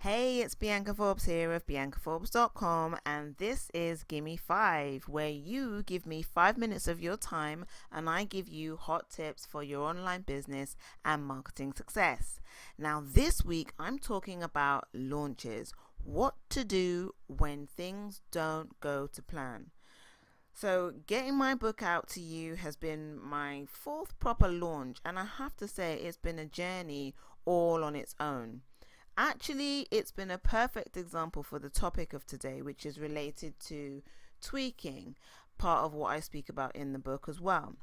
Hey, it's Bianca Forbes here of BiancaForbes.com, and this is Gimme 5, where you give me 5 minutes of your time and I give you hot tips for your online business and marketing success. Now, this week I'm talking about launches, what to do when things don't go to plan. So, getting my book out to you has been my fourth proper launch, and I have to say it's been a journey all on its own. Actually, it's been a perfect example for the topic of today, which is related to tweaking, part of what I speak about in the book as well.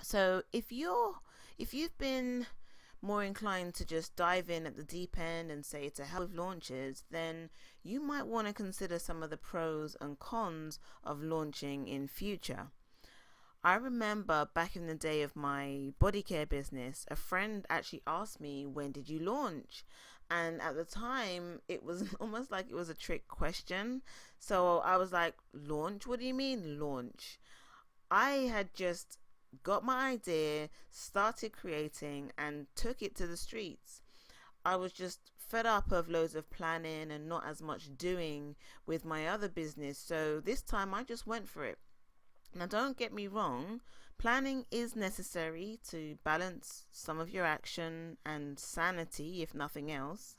So, if you've been more inclined to just dive in at the deep end and say to hell with launches, then you might want to consider some of the pros and cons of launching in future. I remember back in the day of my body care business, a friend actually asked me, when did you launch? And at the time, it was almost like it was a trick question. So I was like, launch? What do you mean, launch? I had just got my idea, started creating, and took it to the streets. I was just fed up of loads of planning and not as much doing with my other business. So this time I just went for it. Now, don't get me wrong, planning is necessary to balance some of your action and sanity, if nothing else.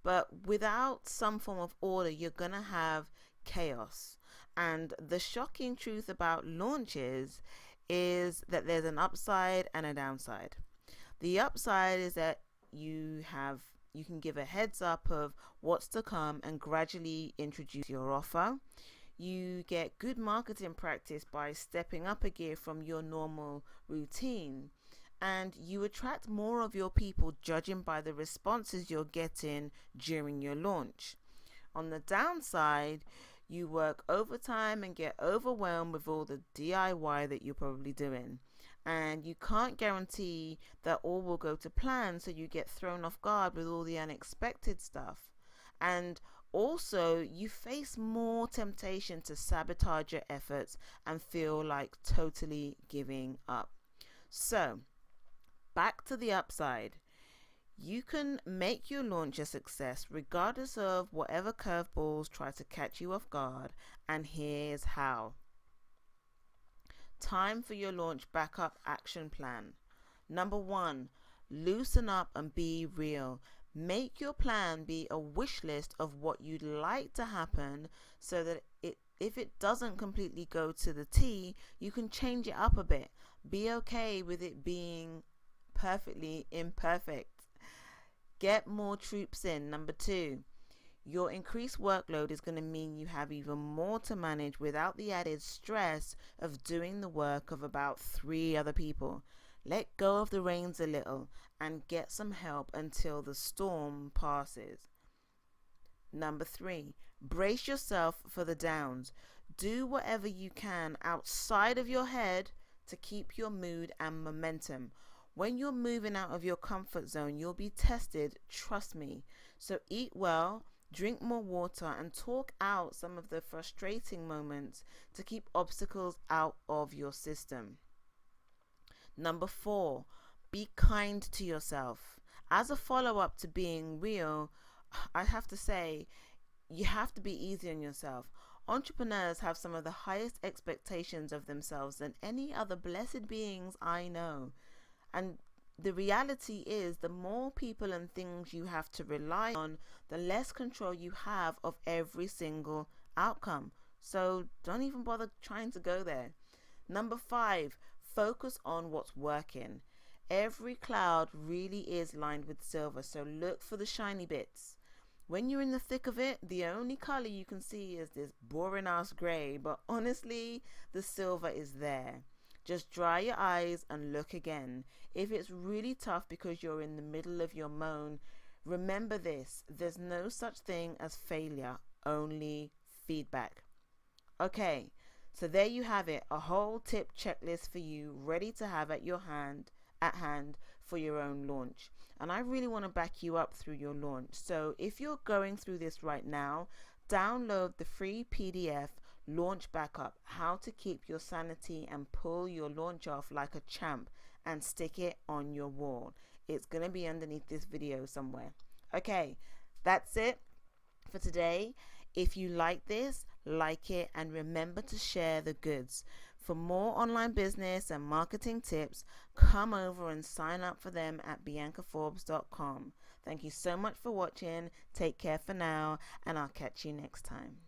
But without some form of order, you're going to have chaos. And the shocking truth about launches is that there's an upside and a downside. The upside is that you can give a heads up of what's to come and gradually introduce your offer. You get good marketing practice by stepping up a gear from your normal routine, and you attract more of your people judging by the responses you're getting during your launch. On the downside, you work overtime and get overwhelmed with all the DIY that you're probably doing. And you can't guarantee that all will go to plan, so you get thrown off guard with all the unexpected stuff. And also, you face more temptation to sabotage your efforts and feel like totally giving up. So, back to the upside. You can make your launch a success regardless of whatever curveballs try to catch you off guard, and here's how. Time for your launch backup action plan. Number one, loosen up and be real. Make your plan be a wish list of what you'd like to happen, so that if it doesn't completely go to the T, you can change it up a bit. Be okay with it being perfectly imperfect. Get more troops in. Number two, your increased workload is going to mean you have even more to manage without the added stress of doing the work of about 3 other people. Let go of the reins a little and get some help until the storm passes. Number 3, brace yourself for the downs. Do whatever you can outside of your head to keep your mood and momentum. When you're moving out of your comfort zone, you'll be tested, trust me. So eat well, drink more water, and talk out some of the frustrating moments to keep obstacles out of your system. Number 4, be kind to yourself. As a follow-up to being real, I have to say, you have to be easy on yourself. Entrepreneurs have some of the highest expectations of themselves than any other blessed beings I know. And the reality is, the more people and things you have to rely on, the less control you have of every single outcome. So don't even bother trying to go there. Number 5, focus on what's working. Every cloud really is lined with silver, so look for the shiny bits. When you're in the thick of it, the only color you can see is this boring ass gray, but honestly, the silver is there. Just dry your eyes and look again. If it's really tough because you're in the middle of your moan, remember this: there's no such thing as failure, only feedback. Okay, so there you have it, a whole tip checklist for you, ready to have at hand for your own launch. And I really want to back you up through your launch. So if you're going through this right now, download the free PDF Launch Backup: How to Keep Your Sanity and Pull Your Launch Off Like a Champ, and stick it on your wall. It's going to be underneath this video somewhere. Okay, That's it for today. If you like this, like it, and remember to share the goods. For more online business and marketing tips, come over and sign up for them at biancaforbes.com. Thank you so much for watching. Take care for now, and I'll catch you next time.